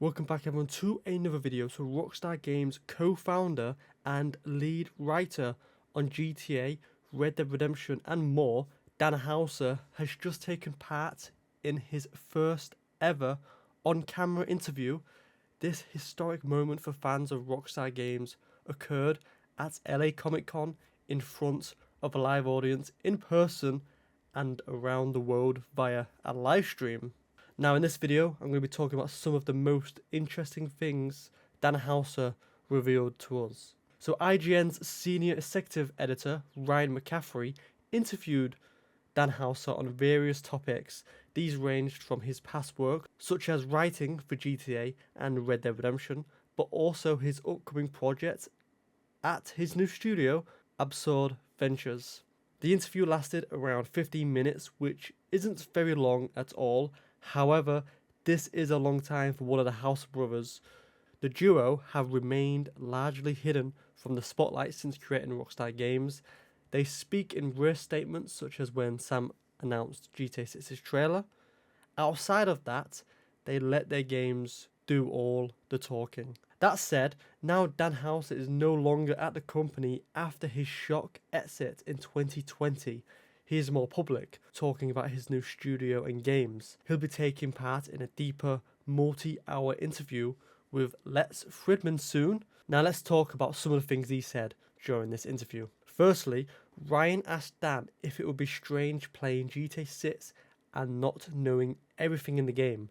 Welcome back everyone to another video. So Rockstar Games co-founder and lead writer on GTA, Red Dead Redemption and more, Dan Houser has just taken part in his first ever on-camera interview. This historic moment for fans of Rockstar Games occurred at LA Comic Con in front of a live audience in person and around the world via a live stream. Now in this video, I'm going to be talking about some of the most interesting things Dan Houser revealed to us. So IGN's senior executive editor, Ryan McCaffrey, interviewed Dan Houser on various topics. These ranged from his past work, such as writing for GTA and Red Dead Redemption, but also his upcoming project at his new studio, Absurd Ventures. The interview lasted around 15 minutes, which isn't very long at all. However, this is a long time for one of the Houser brothers. The duo have remained largely hidden from the spotlight since creating Rockstar Games. They speak in rare statements such as when Sam announced GTA 6's trailer. Outside of that, they let their games do all the talking. That said, now Dan Houser is no longer at the company after his shock exit in 2020. He is more public, talking about his new studio and games. He'll be taking part in a deeper, multi-hour interview with Lex Fridman soon. Now let's talk about some of the things he said during this interview. Firstly, Ryan asked Dan if it would be strange playing GTA 6 and not knowing everything in the game.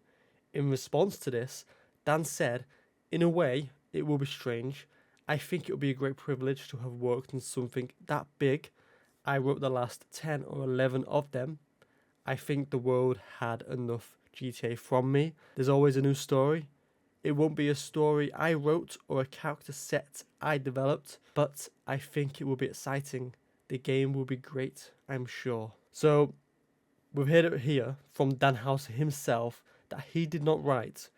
In response to this, Dan said, "In a way, it will be strange. I think it will be a great privilege to have worked on something that big. I wrote the last 10 or 11 of them. I think the world had enough GTA from me. There's always a new story. It won't be a story I wrote or a character set I developed, but I think it will be exciting. The game will be great, I'm sure." So, we've heard it here from Dan Houser himself that he did not write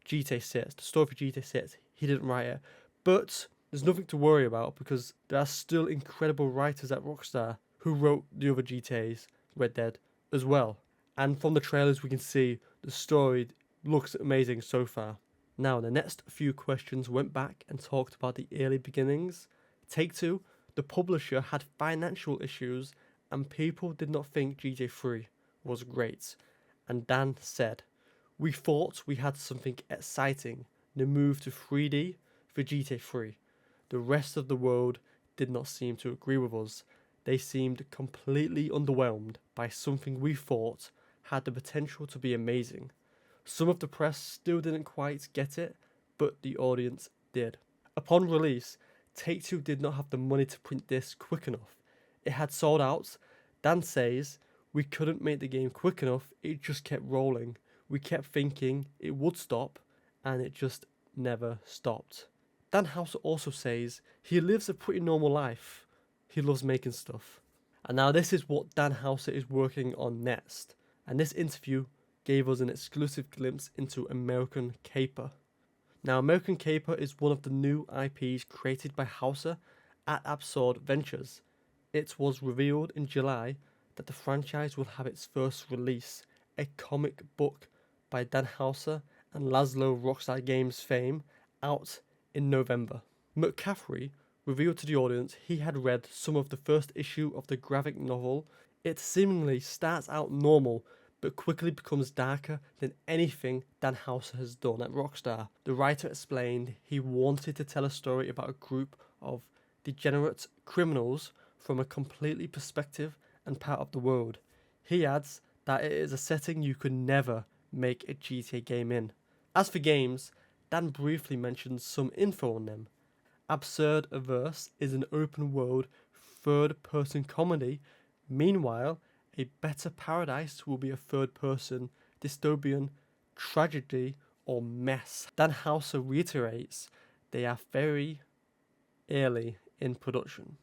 GTA 6, the story for GTA 6, he didn't write it. But there's nothing to worry about because there are still incredible writers at Rockstar who wrote the other GTAs, Red Dead, as well. And from the trailers we can see the story looks amazing so far. Now the next few questions went back and talked about the early beginnings. Take-Two, the publisher, had financial issues and people did not think GTA 3 was great. And Dan said, "We thought we had something exciting, the move to 3D for GTA 3. The rest of the world did not seem to agree with us. They seemed completely underwhelmed by something we thought had the potential to be amazing. Some of the press still didn't quite get it, but the audience did." Upon release, Take-Two did not have the money to print this quick enough. It had sold out. Dan says, "We couldn't make the game quick enough, it just kept rolling. We kept thinking it would stop, and it just never stopped." Dan Houser also says he lives a pretty normal life. He loves making stuff. And now this is what Dan Houser is working on next. And this interview gave us an exclusive glimpse into American Caper. Now American Caper is one of the new IPs created by Houser at Absurd Ventures. It was revealed in July that the franchise will have its first release, a comic book by Dan Houser and Laszlo Rockstar Games fame, out in November. McCaffrey revealed to the audience he had read some of the first issue of the graphic novel. It seemingly starts out normal, but quickly becomes darker than anything Dan Houser has done at Rockstar. The writer explained he wanted to tell a story about a group of degenerate criminals from a completely perspective and part of the world. He adds that it is a setting you could never make a GTA game in. As for games, Dan briefly mentioned some info on them. Absurd Averse is an open world third person comedy. Meanwhile, A Better Paradise will be a third person dystopian tragedy or mess. Dan Houser reiterates they are very early in production.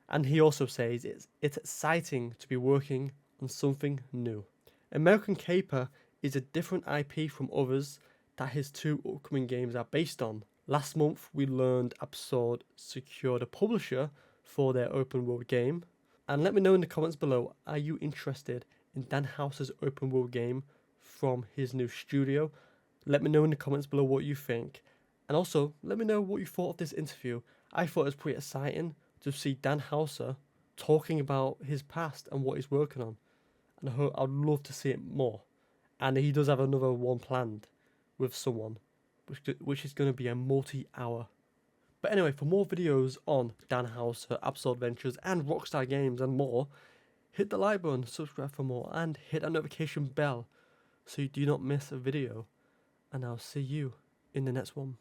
And he also says it's exciting to be working on something new. American Caper is a different IP from others that his two upcoming games are based on. Last month we learned Absurd secured a publisher for their open world game. And let me know in the comments below, are you interested in Dan Houser's open world game from his new studio? Let me know in the comments below what you think. And also, let me know what you thought of this interview. I thought it was pretty exciting to see Dan Houser talking about his past and what he's working on. And I'd love to see it more. And he does have another one planned with someone, which is going to be a multi-hour. But anyway, for more videos on Dan Houser, Absol Adventures, and Rockstar Games and more, hit the like button, subscribe for more, and hit that notification bell so you do not miss a video. And I'll see you in the next one.